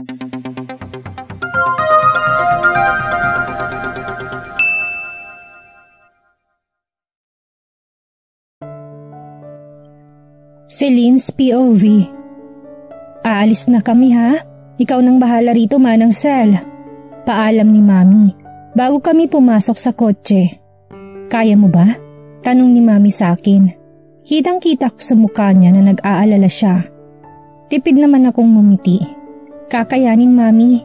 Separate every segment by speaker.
Speaker 1: Celine's POV. Aalis na kami ha? Ikaw nang bahala rito, Manang Sel. Paalam ni Mami bago kami pumasok sa kotse. Kaya mo ba? Tanong ni Mami sa akin. Kitang-kita ko sa mukha niya na nag-aalala siya. Tipid naman akong ngumiti. Kakayanin, Mami.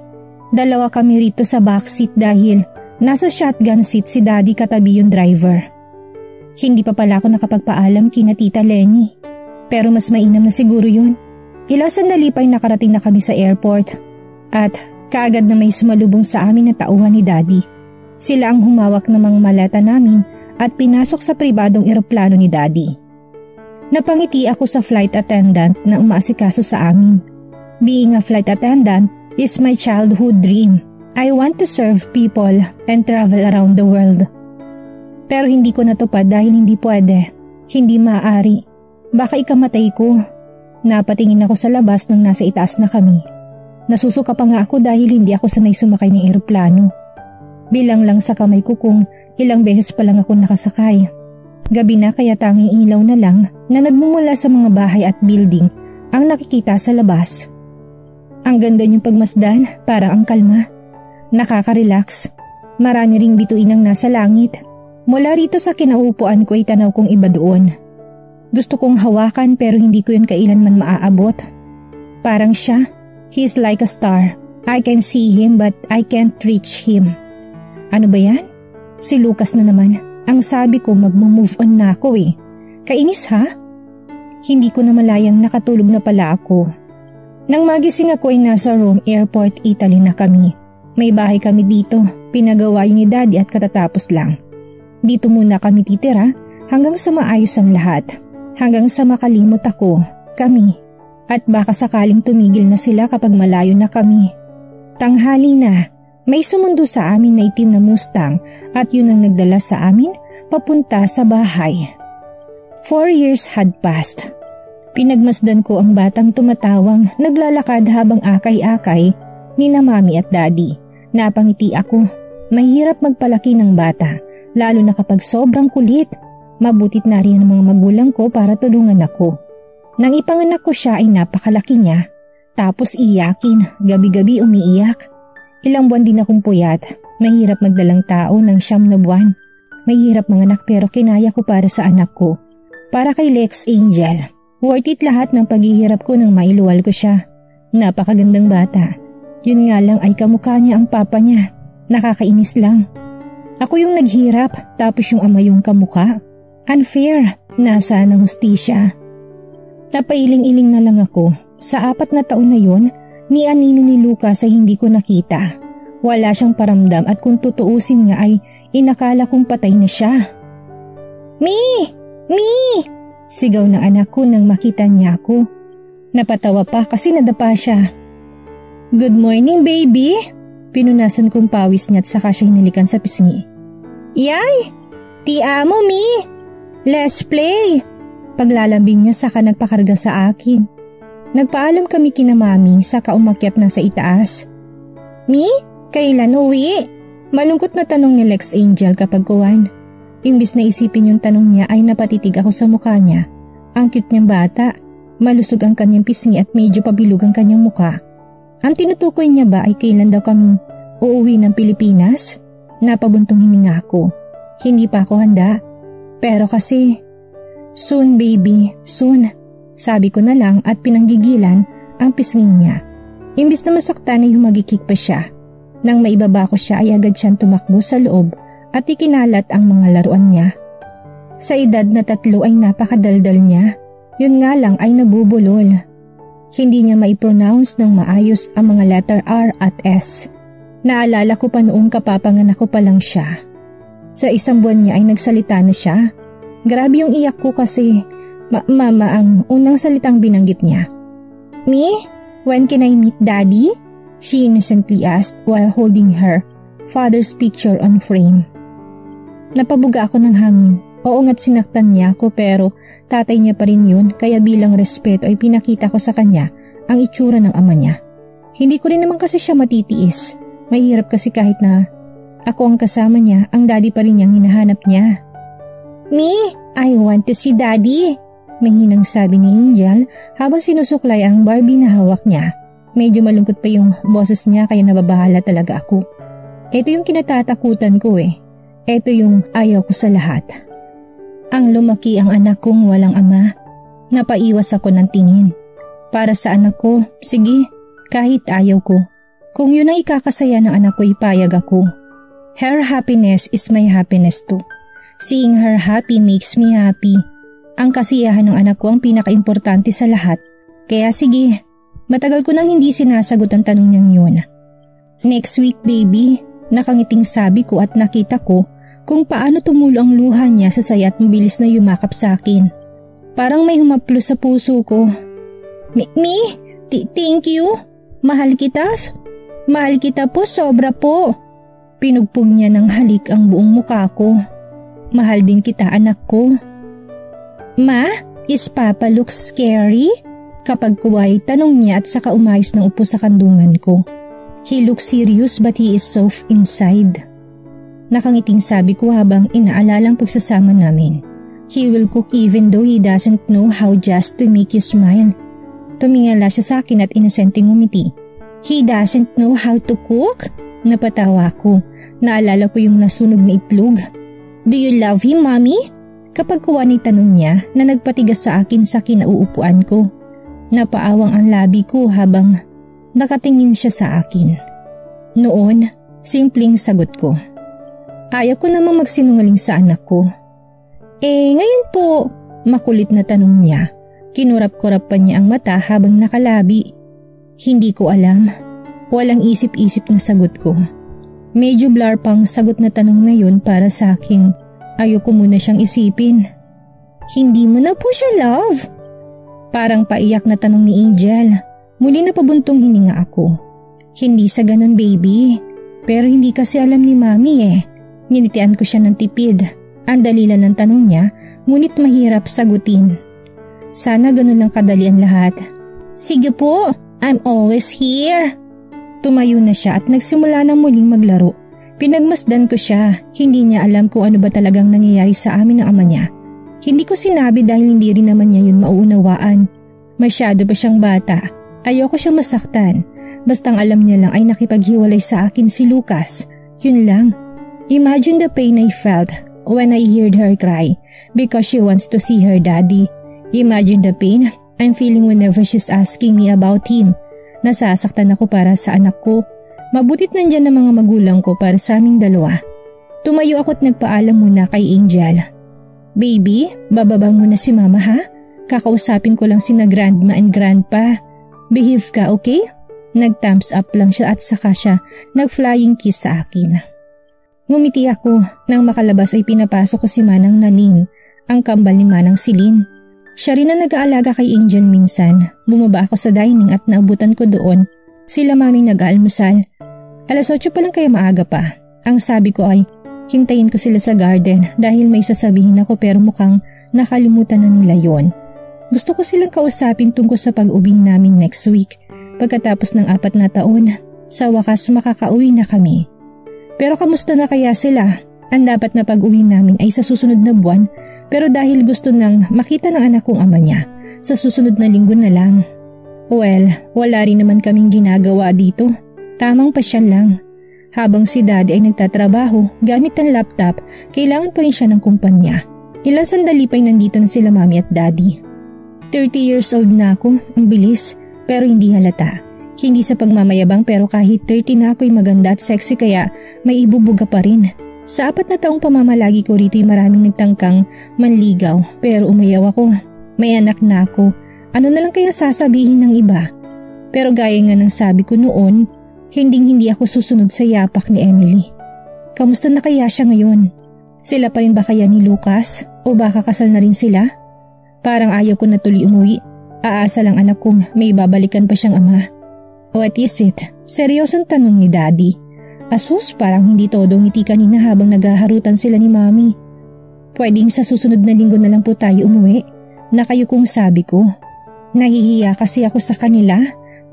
Speaker 1: Dalawa kami rito sa backseat dahil nasa shotgun seat si Daddy katabi yung driver. Hindi pa pala ako nakapagpaalam kina Tita Lenny. Pero mas mainam na siguro yun. Ilang sandali pa'y nakarating na kami sa airport at kaagad na may sumalubong sa amin na tauhan ni Daddy. Sila ang humawak ng mga maleta namin at pinasok sa pribadong eroplano ni Daddy. Napangiti ako sa flight attendant na umaasikaso sa amin. Being a flight attendant is my childhood dream. I want to serve people and travel around the world. Pero hindi ko natupad dahil hindi pwede, hindi maaari. Baka ikamatay ko. Napatingin ako sa labas nang nasa itaas na kami. Nasusuka pa nga ako dahil hindi ako sanay sumakay ng eroplano. Bilang lang sa kamay ko kung ilang beses pa lang ako nakasakay. Gabi na kaya tanging ilaw na lang na nagmumula sa mga bahay at building ang nakikita sa labas. Ang ganda niyong pagmasdan, parang ang kalma. Nakaka-relax. Marami ring bituin ang nasa langit. Mula rito sa kinauupuan ko ay tanaw kong iba doon. Gusto kong hawakan pero hindi ko yun kailanman maaabot. Parang siya, he's like a star. I can see him but I can't reach him. Ano ba yan? Si Lucas na naman. Ang sabi ko magmo-move on na ako eh. Kainis ha? Hindi ko na malayang nakatulog na pala ako. Nang magising ako ay nasa Rome Airport, Italy na kami. May bahay kami dito, pinagawa yun ni Daddy at katatapos lang. Dito muna kami titira hanggang sa maayos ang lahat. Hanggang sa makalimot ako, kami, at baka sakaling tumigil na sila kapag malayo na kami. Tanghali na, may sumundo sa amin na itim na Mustang at yun ang nagdala sa amin papunta sa bahay. 4 years had passed. Pinagmasdan ko ang batang tumatawang naglalakad habang akay-akay ni na Mami at Daddy. Napangiti ako, mahirap magpalaki ng bata, lalo na kapag sobrang kulit. Mabutit na rin ang mga magulang ko para tulungan ako. Nang ipanganak ko siya ay napakalaki niya. Tapos iyakin, gabi-gabi umiiyak. Ilang buwan din akong puyat. Mahirap magdalang tao ng 9 na buwan. Mahirap manganak pero kinaya ko para sa anak ko. Para kay Lex Angel. Worth it lahat ng paghihirap ko nang mailuwal ko siya. Napakagandang bata. Yun nga lang ay kamukha niya ang papa niya. Nakakainis lang. Ako yung naghirap tapos yung ama yung kamukha. Unfair, nasaan ang hustisya? Napailing-iling na lang ako. Sa 4 na taon na yun, ni anino ni Lucas ay hindi ko nakita. Wala siyang paramdam at kung tutuusin nga ay inakala kong patay na siya. Mi! Mi! Sigaw ng anak ko nang makita niya ako. Napatawa pa kasi nadapa siya. Good morning, baby! Pinunasan kong pawis niya at saka siya hinalikan sa pisngi. Yay! Ti amo, Mi! Let's play! Paglalambing niya saka nagpakarga sa akin. Nagpaalam kami kina Mami saka umakyat na sa itaas. Mi, kailan uwi? Malungkot na tanong ni Lex Angel kapag kuwan. Imbis na isipin yung tanong niya ay napatitig ako sa mukha niya. Ang cute niyang bata, malusog ang kanyang pisngi at medyo pabilog ang kanyang mukha. Ang tinutukoy niya ba ay kailan daw kami uuwi ng Pilipinas? Napabuntong hininga ako. Hindi pa ako handa. Pero kasi, soon baby, soon. Sabi ko na lang at pinanggigilan ang pisngi niya. Imbis na masaktan ay humagikik pa siya. Nang maibaba ko siya ay agad siyang tumakbo sa loob at ikinalat ang mga laruan niya. Sa edad na 3 ay napakadaldal niya. Yun nga lang ay nabubulol. Hindi niya maipronounce ng maayos ang mga letter R at S. Naalala ko pa noong kapapanganak ko pa lang siya. Sa 1 buwan niya ay nagsalita na siya. Grabe yung iyak ko kasi mama ang unang salitang binanggit niya. Me? When can I meet Daddy? She innocently asked while holding her father's picture on frame. Napabuga ako ng hangin. Oo nga't sinaktan niya ako pero tatay niya pa rin yun kaya bilang respeto ay pinakita ko sa kanya ang itsura ng ama niya. Hindi ko rin naman kasi siya matitiis. Mahirap kasi kahit na ako ang kasama niya, ang daddy pa rin niyang hinahanap niya. Me, I want to see daddy. Mahinang sabi ni Angel habang sinusuklay ang Barbie na hawak niya. Medyo malungkot pa yung boses niya kaya nababahala talaga ako. Ito yung kinatatakutan ko eh. Ito yung ayaw ko sa lahat. Ang lumaki ang anak kong walang ama. Napaiwas ako ng tingin. Para sa anak ko, sige, kahit ayaw ko. Kung yun ang ikakasaya ng anak ko, ipayag ako. Her happiness is my happiness too. Seeing her happy makes me happy. Ang kasiyahan ng anak ko ang pinakaimportante sa lahat. Kaya sige, matagal ko nang hindi sinasagot ang tanong niyang yun. Next week baby, nakangiting sabi ko at nakita ko kung paano tumulo ang luha niya sa saya at mabilis na yumakap sa akin. Parang may humaplos sa puso ko. Thank you. Mahal kita. Mahal kita po, sobra po. Pinugpog niya ng halik ang buong muka ko. Mahal din kita anak ko. Ma, is Papa looks scary? Kapag kuway, tanong niya at saka umayos ng upo sa kandungan ko. He looks serious but he is soft inside. Nakangiting sabi ko habang inaalalang pagsasama namin. He will cook even though he doesn't know how just to make you smile. Tumingala siya sa akin at inosenteng ngumiti. He doesn't know how to cook? Napatawa ko. Naalala ko yung nasunog na itlog. Do you love him, mommy? Kapag kuha ni tanong niya na nagpatigas sa akin sa kinauupuan ko. Napaawang ang labi ko habang nakatingin siya sa akin. Noon, simpleng sagot ko. Ayaw ko namang magsinungaling sa anak ko. Ngayon po, makulit na tanong niya. Kinurap-kurap pa niya ang mata habang nakalabi. Hindi ko alam. Walang isip-isip na sagot ko. Medyo blur pang sagot na tanong na yun para sa akin. Ayoko muna siyang isipin. Hindi mo na po siya love? Parang paiyak na tanong ni Angel. Muli na pabuntong hininga ako. Hindi sa ganun baby. Pero hindi kasi alam ni mami eh. Ninitian ko siya ng tipid. Ang dali lang ng tanong niya, ngunit mahirap sagutin. Sana ganun lang kadali ang lahat. Sige po, I'm always here. Tumayo na siya at nagsimula na muling maglaro. Pinagmasdan ko siya, hindi niya alam kung ano ba talagang nangyayari sa amin ng ama niya. Hindi ko sinabi dahil hindi rin naman niya yun mauunawaan. Masyado pa siyang bata. Ayoko siyang masaktan. Bastang alam niya lang ay nakipaghiwalay sa akin si Lucas. Yun lang. Imagine the pain I felt when I heard her cry because she wants to see her daddy. Imagine the pain I'm feeling whenever she's asking me about him. Nasasaktan ako para sa anak ko. Mabutit nandyan ang mga magulang ko para sa aming dalawa. Tumayo ako at nagpaalam muna kay Angel. Baby, bababa muna si mama ha? Kakausapin ko lang sina grandma and grandpa. Behave ka, okay? Nag-thumbs up lang siya at saka siya nag-flying kiss sa akin. Ngumiti ako. Nang makalabas ay pinapasok ko si Manang Nalin, ang kambal ni Manang Silin. Siya rin ang nag-aalaga kay Angel minsan. Bumaba ako sa dining at naabutan ko doon. Sila maming nag-aalmusal. 8:00 pa lang kaya maaga pa. Ang sabi ko ay hintayin ko sila sa garden dahil may sasabihin ako pero mukhang nakalimutan na nila yon. Gusto ko silang kausapin tungkol sa pag-uwi namin next week. Pagkatapos ng 4 na taon, sa wakas makakauwi na kami. Pero kamusta na kaya sila? Ang dapat na pag-uwi namin ay sa susunod na buwan pero dahil gusto nang makita ng anak kong ama niya, sa susunod na linggo na lang. Well, wala rin naman kaming ginagawa dito. Tamang pasyal lang. Habang si daddy ay nagtatrabaho gamit ang laptop, kailangan pa rin siya ng kumpanya. Ilang sandali pa'y nandito na sila mami at daddy. 30 years old na ako, ang bilis, pero hindi halata. Hindi sa pagmamayabang pero kahit 30 na ako'y maganda at sexy kaya may ibubuga pa rin. Sa 4 na taong pamamalagi ko rito'y maraming nagtangkang manligaw pero umayaw ako. May anak na ako. Ano na lang kaya sasabihin ng iba? Pero gaya nga ng sabi ko noon, hindi ako susunod sa yapak ni Emily. Kamusta na kaya siya ngayon? Sila pa rin ba kaya ni Lucas? O baka kasal na rin sila? Parang ayaw ko na tuloy umuwi. Aasa lang anak kong may babalikan pa siyang ama. What is it? Seryosong tanong ni daddy. Asus, parang hindi todo ngiti kanina habang naghaharutan sila ni mami. Pwedeng sa susunod na linggo na lang po tayo umuwi. Na kayo kung sabi ko. Nahihiya kasi ako sa kanila.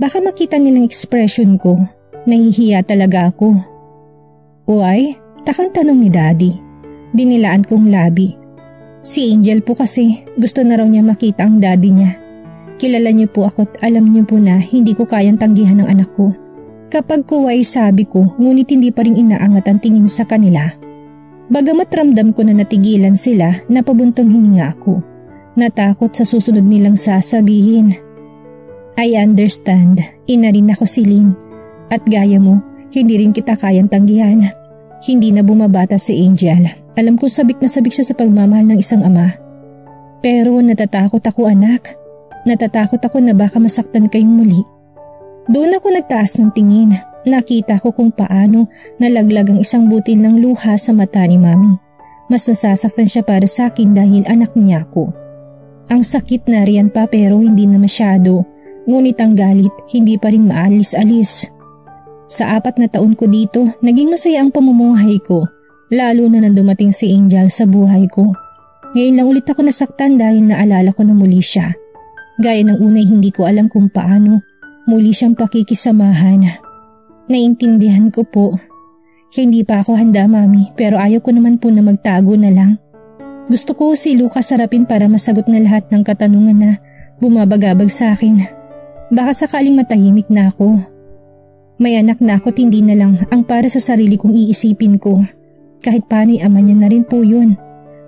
Speaker 1: Baka makita nilang ekspresyon ko. Nahihiya talaga ako. Uy, takang tanong ni Daddy. Dinilaan kong labi. Si Angel po kasi gusto na raw niya makita ang daddy niya. Kilala niyo po ako at alam niyo po na hindi ko kayang tanggihan ng anak ko. Kapag kuway sabi ko, ngunit hindi pa rin inaangat ang tingin sa kanila. Bagamat ramdam ko na natigilan sila, napabuntong hininga ako. Natakot sa susunod nilang sasabihin. I understand, ina rin ako si Lynn. At gaya mo, hindi rin kita kayang tanggihan. Hindi na bumabata si Angel. Alam ko sabik na sabik siya sa pagmamahal ng isang ama. Pero natatakot ako anak. Natatakot ako na baka masaktan kayong muli. Doon ako nagtaas ng tingin. Nakita ko kung paano nalaglag ang isang butil ng luha sa mata ni Mami. Mas nasasaktan siya para sa akin dahil anak niya ako. Ang sakit na riyan pa pero hindi na masyado. Ngunit ang galit hindi pa rin maalis-alis. Sa 4 na taon ko dito, naging masaya ang pamumuhay ko. Lalo na nang dumating si Angel sa buhay ko. Ngayon lang ulit ako nasaktan dahil naalala ko na muli siya. Gaya ng unay hindi ko alam kung paano muli siyang pakikisamahan. Naintindihan ko po. Hindi pa ako handa, Mami, pero ayaw ko naman po na magtago na lang. Gusto ko si Lucas harapin para masagot na lahat ng katanungan na bumabagabag sa akin. Baka sakaling matahimik na ako. May anak na ako't hindi na lang ang para sa sarili kong iisipin ko. Kahit paano'y ama niya na rin po yun.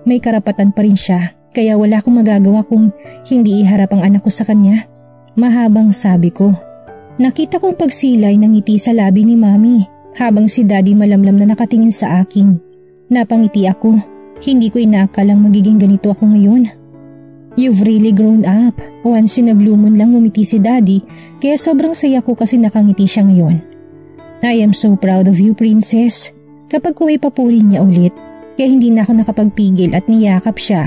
Speaker 1: May karapatan pa rin siya, kaya wala akong magagawa kung hindi iharap ang anak ko sa kanya. Mahabang sabi ko. Nakita kong pagsilay ng ngiti sa labi ni Mami habang si Daddy malamlam na nakatingin sa akin. Napangiti ako. Hindi ko inaakalang magiging ganito ako ngayon. You've really grown up. Once in a blue moon lang ngumiti si Daddy, kaya sobrang saya ko kasi nakangiti siya ngayon. I am so proud of you, Princess. Kapag kuwa'y papuri niya ulit, kaya hindi na ako nakapagpigil at niyakap siya.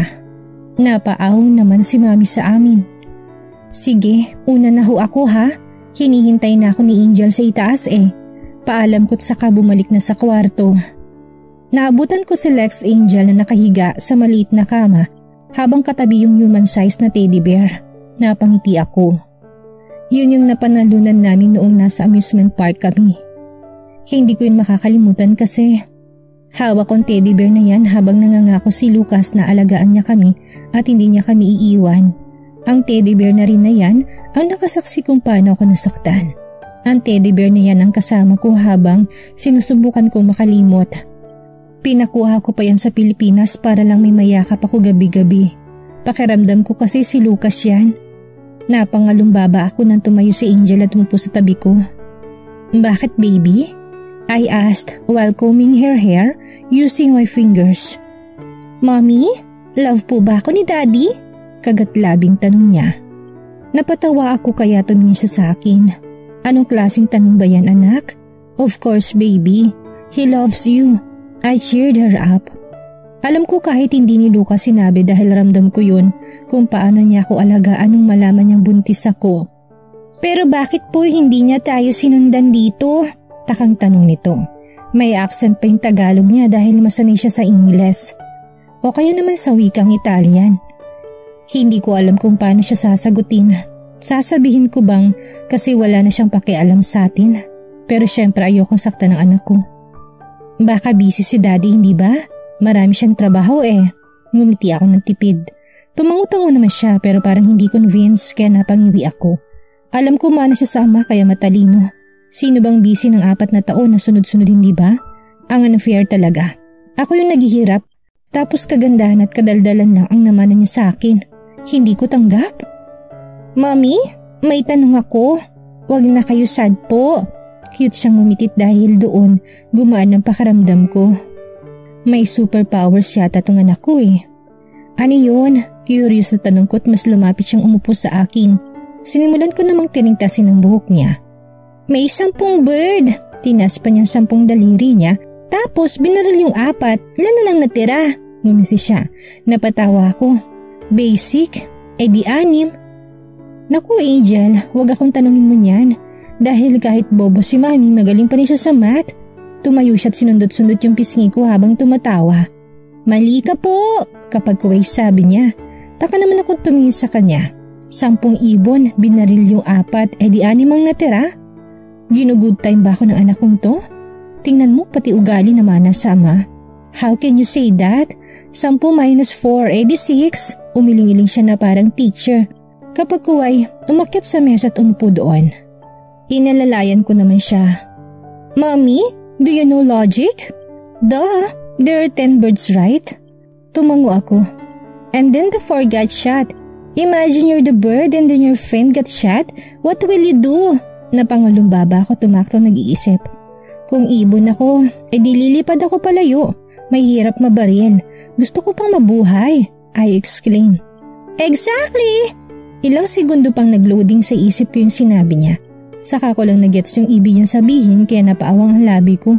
Speaker 1: Napaahon naman si Mami sa amin. Sige, una na ho ako ha. Hinihintay na ako ni Angel sa itaas eh. Paalam ko't saka bumalik na sa kwarto. Naabutan ko si Lex Angel na nakahiga sa maliit na kama habang katabi yung human-sized na teddy bear. Napangiti ako. Yun yung napanalunan namin noong nasa amusement park kami. Hindi ko yun makakalimutan kasi hawak kong teddy bear na yan habang nangangako si Lucas na alagaan niya kami at hindi niya kami iiwan. Ang teddy bear na rin na yan ang nakasaksi kung paano ako nasaktan. Ang teddy bear na yan ang kasama ko habang sinusubukan kong makalimot. Pinakuha ko pa yan sa Pilipinas para lang may mayakap ako gabi-gabi. Pakiramdam ko kasi si Lucas yan. Napangalumbaba ako nang tumayo si Angel at umupo sa tabi ko. Bakit baby? I asked while combing her hair using my fingers. Mommy, love po ba ako ni Daddy? Kagatlabing tanong niya. Napatawa ako kaya tumingin siya sa akin. Anong klaseng tanong ba yan anak? Of course baby, he loves you. I cheered her up. Alam ko kahit hindi ni Lucas sinabi dahil ramdam ko yun kung paano niya ako alagaan nung malaman niyang buntis ako. Pero bakit po hindi niya tayo sinundan dito? Takang tanong nito. May accent pa yung Tagalog niya dahil masanay siya sa Ingles. O kaya naman sa wikang Italian. Hindi ko alam kung paano siya sasagutin. Sasabihin ko bang kasi wala na siyang pakialam sa atin? Pero syempre ayokong saktan ng anak ko. Baka busy si Daddy, hindi ba? Marami siyang trabaho eh. Ngumiti ako ng tipid. Tumangutango naman siya pero parang hindi convinced kaya napangiwi ako. Alam ko mana siya sa ama kaya matalino. Sino bang busy ng 4 na taon na sunod-sunod hindi ba? Ang unfair talaga. Ako yung naghihirap. Tapos kagandahan at kadaldalan lang ang namanan niya sa akin. Hindi ko tanggap. Mommy, may tanong ako. Huwag na kayo sad po. Cute siyang umitit dahil doon gumaan ang pakaramdam ko. May superpowers yata tong anak ko eh. Ano yun? Curious na tanong ko at mas lumapit siyang umupo sa akin. Sinimulan ko namang tinigtasin ang buhok niya. May 10 bird. Tinas pa niyang 10 daliri niya tapos binaril yung 4. Ilan na lang natira? Ngumisi siya. Napatawa ako. Basic? Di 6. Naku Angel, huwag akong tanungin mo niyan. Dahil kahit bobo si Mami magaling pa rin siya sa math. Tumayo siya at sinundot-sundot yung pisngi ko habang tumatawa. Mali ka po, kapag kuway sabi niya. Taka naman akong tumingin sa kanya. 10 ibon, binaril yung 4, edi 6 ang natira. Ginugood time ba ako ng anak kong to? Tingnan mo pati ugali naman nasa ama. How can you say that? 10 minus 4, edi 6. Umiling-iling siya na parang teacher. Kapag kuway, umakyat sa mesa at umupo doon. Inalalayan ko naman siya. Mommy, do you know logic? Duh, there are 10 birds, right? Tumango ako. And then the 4 got shot. Imagine you're the bird and then your friend got shot. What will you do? Napangalumbaba ako, tumakto, nag-iisip. Kung ibon ako, edi lilipad ako palayo. May hirap mabaril. Gusto ko pang mabuhay, I exclaim. Exactly! Ilang segundo pang nagloading sa isip ko yung sinabi niya. Saka ko lang nagets yung ibig niyang sabihin kaya napaawang ang labi ko.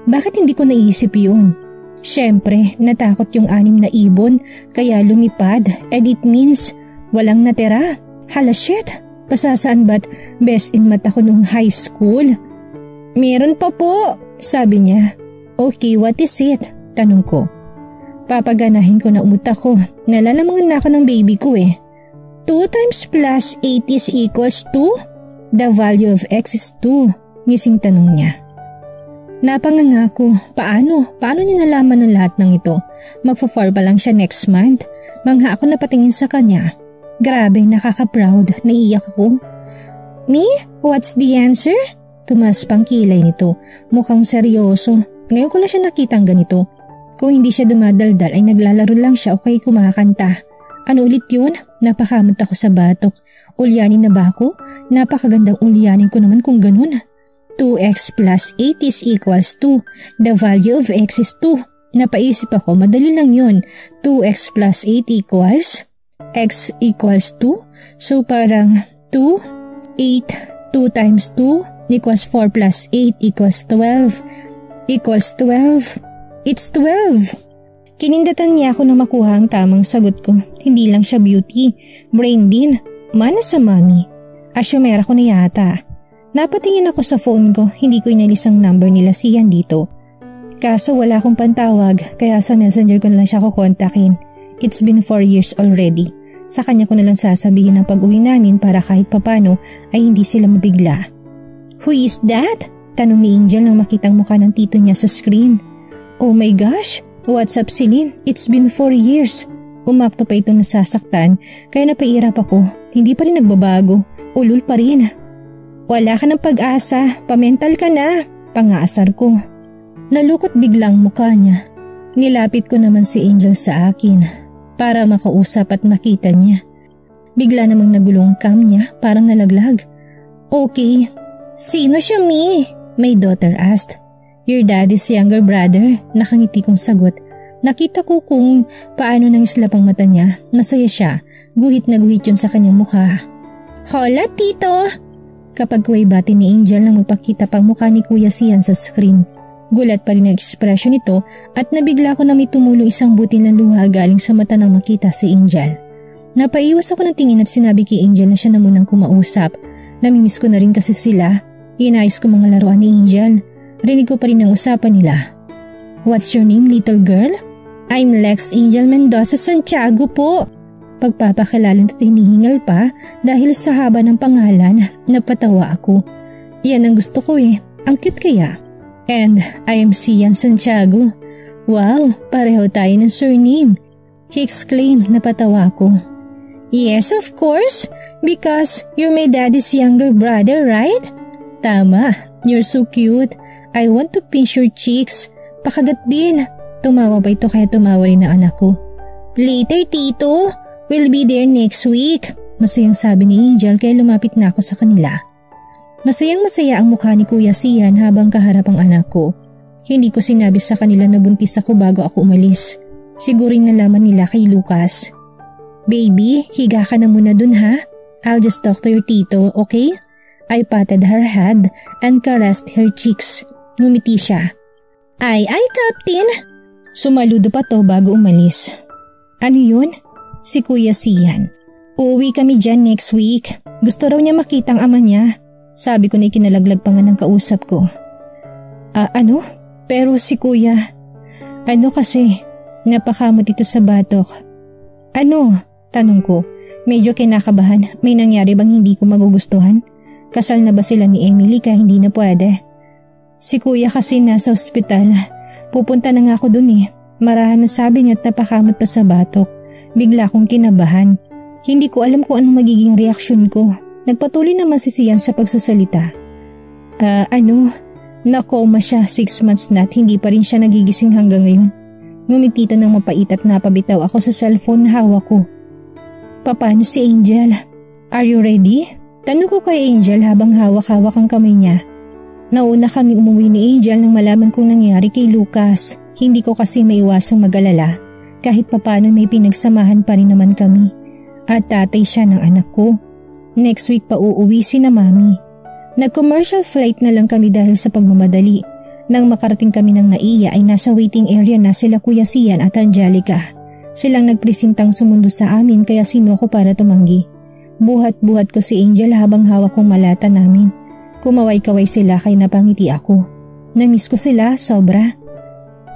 Speaker 1: Bakit hindi ko naisip yun? Siyempre, natakot yung 6 na ibon kaya lumipad and it means walang natira. Hala shit, pasasaan ba't best in math ako nung high school? Meron pa po, sabi niya. Okay, what is it? Tanong ko. Papaganahin ko na utak ko. Nalalamangan na ako ng baby ko eh. 2 times plus 8 is equals to? The value of x is 2. Ngising tanong niya. Napanganga ko. Paano? Paano niya nalaman ng lahat ng ito? Magfa-4 pa lang siya next month. Mangha ako napatingin sa kanya. Grabe, nakaka-proud. Naiiyak ako. Me? What's the answer? Tumas pang kilay nito. Mukhang seryoso. Ngayon ko lang siya nakitang ganito. Kung hindi siya dumadaldal ay naglalaro lang siya o kay kumakanta. Ano ulit yun? Napakamot ako sa batok. Ulyanin na ba ako? Napakagandang ulyanin ko naman kung ganun. 2x plus 8 is equals to. The value of x is 2. Napaisip ako, madali lang yun. 2x plus 8 equals x equals 2. So parang 2, 8, 2 times 2 equals 4 plus 8 equals 12. Equals 12. It's 12. Kinindatan niya ako na makuha ang tamang sagot ko. Hindi lang siya beauty, brain din. Mana sa mami. Asyumera ko na yata. Napatingin ako sa phone ko, hindi ko inalis ang number nila Sian dito. Kaso wala akong pantawag, kaya sa messenger ko na lang siya kukontakin. It's been 4 years already. Sa kanya ko na lang sasabihin ang pag-uwi namin para kahit papano ay hindi sila mabigla. Who is that? Tanong ni Angel nang makitang mukha ng tito niya sa screen. Oh my gosh! What's up, Celine? It's been 4 years. Umakto pa itong nasasaktan kaya napairap ako. Hindi pa rin nagbabago. Ulul pa rin. Wala ka ng pag-asa. Pamental ka na. Pangaasar ko. Nalukot biglang mukha niya. Nilapit ko naman si Angel sa akin para makausap at makita niya. Bigla namang nagulong cam niya parang nalaglag. Okay. Sino siya, Mi? My daughter asked. Your daddy's younger brother. Nakangiti kong sagot. Nakita ko kung paano nangislap ang mata niya. Masaya siya. Guhit na guhit yun sa kanyang mukha. Hola, tito! Kapag kuwaybati ni Angel nang magpakita pang mukha ni Kuya Sian sa screen. Gulat pa rin ang ekspresyon nito at nabigla ko na may tumulong isang butil ng luha galing sa mata nang makita si Angel. Napaiwas ako ng tingin at sinabi kay Angel na siya na munang kumausap. Namimiss ko na rin kasi sila. Inayos ko mga laruan ni Angel. Rinig ko pa rin ang usapan nila. What's your name, little girl? I'm Lex Angel Mendoza Santiago po. Pagpapakilala at hinihingal pa dahil sa haba ng pangalan, napatawa ako. Yan ang gusto ko eh. Ang cute kaya. And I am Sian Santiago. Wow, pareho tayo ng surname. He exclaimed, napatawa ako. Yes, of course. Because you're my daddy's younger brother, right? Tama, you're so cute. I want to pinch your cheeks. Pakagat din. Tumawa pa ito kaya tumawa rin ang anak ko. Later, tito. We'll be there next week. Masayang sabi ni Angel kaya lumapit na ako sa kanila. Masayang masaya ang mukha ni Kuya Sian habang kaharap ang anak ko. Hindi ko sinabi sa kanila na buntis ako bago ako umalis. Siguring nalaman nila kay Lucas. Baby, higa ka na muna dun ha? I'll just talk to your tito, okay? I patted her head and caressed her cheeks. Ngumiti siya. Ay, Captain! Sumaludo pa to bago umalis. Ano yun? Si Kuya Sian. Uuwi kami dyan next week. Gusto raw niya makita ang ama niya. Sabi ko na ikinalaglag pa nga ng kausap ko. Ano? Pero si Kuya... Ano kasi? Napakamot ito sa batok. Ano? Tanong ko. Medyo kinakabahan, may nangyari bang hindi ko magugustuhan? Kasal na ba sila ni Emily kaya hindi na pwede? Si kuya kasi nasa ospital. Pupunta na nga ako dun eh. Marahan na sabi niya at napakamot pa sa batok. Bigla akong kinabahan. Hindi ko alam kung anong magiging reaksyon ko. Nagpatuloy naman si Sian sa pagsasalita. Na-coma siya 6 months na at hindi pa rin siya nagigising hanggang ngayon. Ngumitito ng mapait at napabitaw ako sa cellphone na hawak ko. Paano si Angel? Are you ready? Tanong ko kay Angel habang hawak-hawak ang kamay niya. Nauna kaming umuwi ni Angel nang malaman kong nangyari kay Lucas. Hindi ko kasi maiwasang mag-alala. Kahit papano may pinagsamahan pa rin naman kami. At tatay siya ng anak ko. Next week pa uuwi si na mami. Nag-commercial flight na lang kami dahil sa pagmamadali. Nang makarating kami ng Naiya ay nasa waiting area na sila Kuya Sian at Angelica. Silang nagpresintang sumundo sa amin kaya sinuko para tumanggi. Buhat-buhat ko si Angel habang hawak kong malata namin. Kumaway-kaway sila kaya napangiti ako. Namiss ko sila sobra.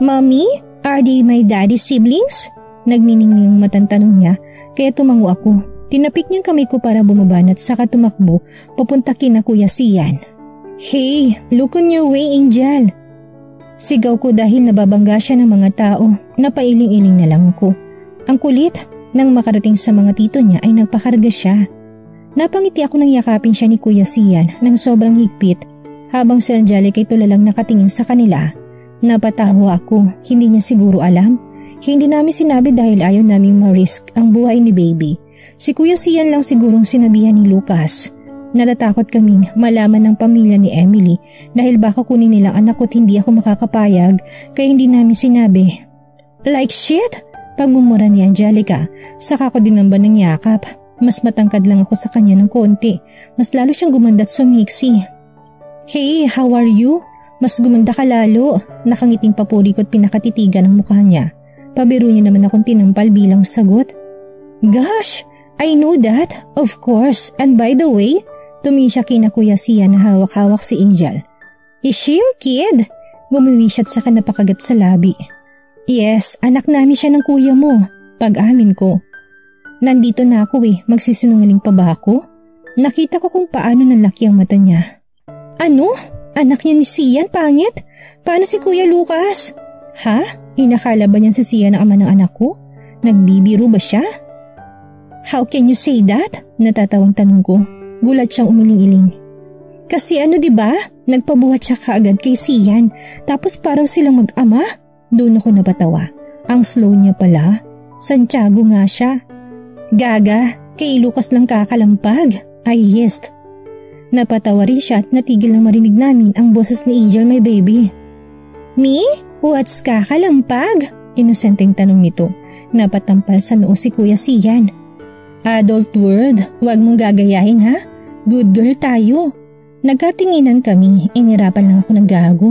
Speaker 1: Mommy, are they my daddy's siblings? Nagniningning ang matang tanong niya kaya tumango ako. Tinapik niyang kamay ko para bumaban at saka tumakbo papunta kina Kuya Sian. Hey, look on your way, Angel. Sigaw ko dahil nababangga siya ng mga tao. Napailing-iling na lang ako. Ang kulit, nang makarating sa mga tito niya ay nagpakarga siya. Napangiti ako nang yakapin siya ni Kuya Sian nang sobrang higpit habang si Angelica ay tulalang nakatingin sa kanila. Napatawa ako, hindi niya siguro alam. Hindi namin sinabi dahil ayaw naming ma-risk ang buhay ni baby. Si Kuya Sian lang sigurong sinabihan ni Lucas. Natatakot kaming malaman ng pamilya ni Emily dahil baka kunin nilang anak ko at hindi ako makakapayag kaya hindi namin sinabi. Like shit? Pagmumura ni Angelica, saka ko din naman ng yakap. Mas matangkad lang ako sa kanya ng konti. Mas lalo siyang gumanda at sumiksi. Hey, how are you? Mas gumanda ka lalo. Nakangiting papuri ko at pinakatitigan ang mukha niya. Pabiro niya naman akong tinampal bilang sagot. Gosh, I know that, of course. And by the way, tumingin siya kina Kuya Sian na hawak-hawak si Angel. Is she your kid? Gumiwi siya at saka napakagat sa labi. Yes, anak namin siya ng kuya mo. Pag-amin ko. Nandito na ako magsisinungaling pa ba ako? Nakita ko kung paano nalaki ang mata niya. Ano? Anak niya ni Sian, pangit? Paano si Kuya Lucas? Ha? Inakala ba niyan si Sian ang ama ng anak ko? Nagbibiro ba siya? How can you say that? Natatawang tanong ko. Gulat siyang umiling-iling. Kasi diba? Nagpabuhat siya kaagad kay Sian. Tapos parang silang mag-ama. Doon ako napatawa. Ang slow niya pala. Santiago nga siya. Gaga, kay Lucas lang kakalampag. Ay yes. Napatawa rin siya at natigil na marinig namin ang boses ni Angel, my baby. Me? What's kakalampag? Inosenteng tanong nito. Napatampal sa noo si Kuya Sian. Adult word, wag mong gagayahin ha? Good girl tayo. Nagkatinginan kami, inirapan lang ako ng gago.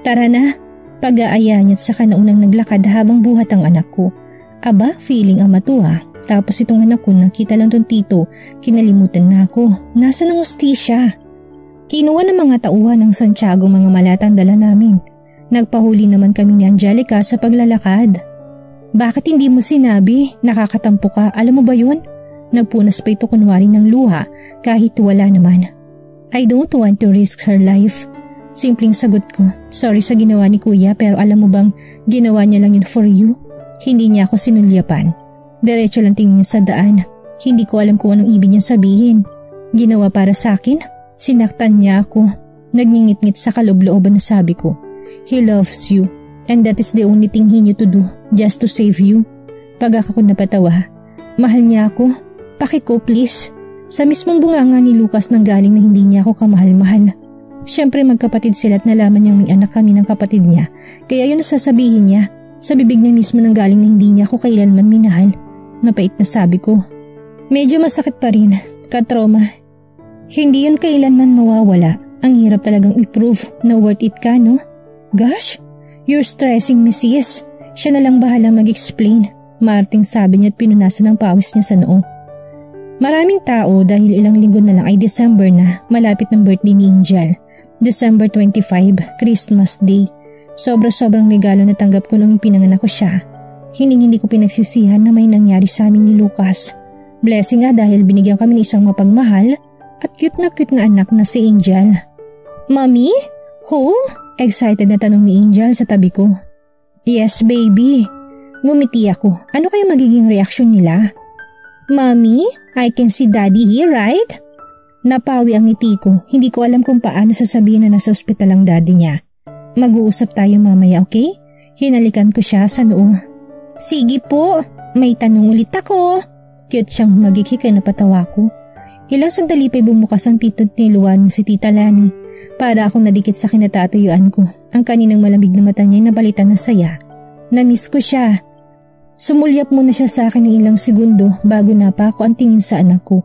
Speaker 1: Tara na. Pag-aaya niya't saka naunang naglakad habang buhat ang anak ko. Aba, feeling ama to ha. Tapos itong anak ko nakita lang tong tito, kinalimutan na ako. Nasaan ang ustisya? Kinuha ng mga tauhan ng Santiago mga malatang dala namin. Nagpahuli naman kami ni Angelica sa paglalakad. Bakit hindi mo sinabi? Nakakatampo ka, alam mo ba yun? Nagpunas pa ito kunwari ng luha kahit wala naman. I don't want to risk her life. Simpleng sagot ko. Sorry sa ginawa ni Kuya pero alam mo bang ginawa niya lang yun for you? Hindi niya ako sinulyapan. Diretso lang tingin niya sa daan. Hindi ko alam kung anong ibig niya sabihin. Ginawa para sa akin? Sinaktan niya ako. Nagngingit-ngit sa kaloob-looban na sabi ko. He loves you and that is the only thing he knew to do just to save you. Pag ako napatawa. Mahal niya ako. Pakiko please. Sa mismong bunganga ni Lucas nang galing na hindi niya ako kamahal-mahal. Siyempre magkapatid sila at nalaman niyang may anak kami ng kapatid niya. Kaya yun nasasabihin niya. Sa bibig niya mismo nang galing na hindi niya ako kailanman minahal. Napait na sabi ko. Medyo masakit pa rin. Katrauma. Hindi yun kailanman mawawala. Ang hirap talagang i-prove na worth it ka, no? Gosh, you're stressing me sis. Siya na lang bahala mag-explain. Maarting sabi niya at pinunasan ang pawis niya sa noo. Maraming tao dahil ilang linggo na lang ay December na, malapit ng birthday ni Angel. December 25, Christmas Day. Sobra-sobrang regalo na tanggap ko nung ipinanganak ko siya. Hindi ko pinagsisihan na may nangyari sa amin ni Lucas. Blessing nga dahil binigyan kami ng isang mapagmahal at cute na anak na si Angel. Mommy? Home? Excited na tanong ni Angel sa tabi ko. Yes baby. Ngumiti ako. Ano kaya magiging reaksyon nila? Mommy, I can see daddy here, right? Napawi ang ngiti ko. Hindi ko alam kung paano sasabihin na nasa ospital ang daddy niya. Mag-uusap tayo mamaya, okay? Hinalikan ko siya sa noo. Sige po, may tanong ulit ako. Cute siyang magikik na napatawa ko. Ilang sandali pa'y bumukas ang pinto ni Luan si Tita Lani. Para akong nadikit sa kinatatayuan ko. Ang kaninang malamig na mata niya ay napalitan ng saya. Namiss ko siya. Sumulyap muna siya sa akin ng ilang segundo bago na pa ako ang tingin sa anak ko.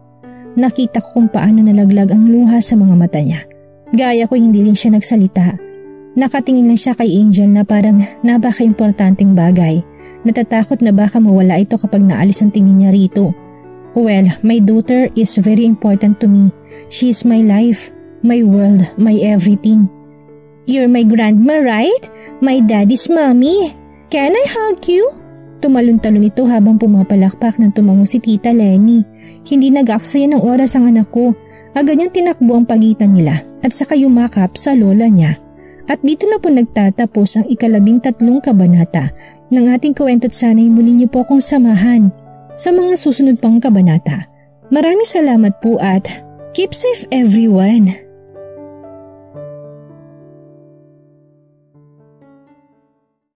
Speaker 1: Nakita ko kung paano nalaglag ang luha sa mga mata niya. Gaya ko hindi rin siya nagsalita. Nakatingin lang siya kay Angel na parang napaka-importanteng bagay. Natatakot na baka mawala ito kapag naalis ang tingin niya rito. Well, my daughter is very important to me. She is my life, my world, my everything. You're my grandma, right? My daddy's mommy. Can I hug you? Tumalon-talon ito habang pumapalakpak ng tumango si Tita Lenny. Hindi nag-aksaya ng oras ang anak ko. Agad niyang tinakbo ang pagitan nila at saka yumakap sa lola niya. At dito na po nagtatapos ang 13 kabanata ng ating kwento at sana'y muli niyo po akong samahan sa mga susunod pang kabanata. Maraming salamat po at keep safe everyone!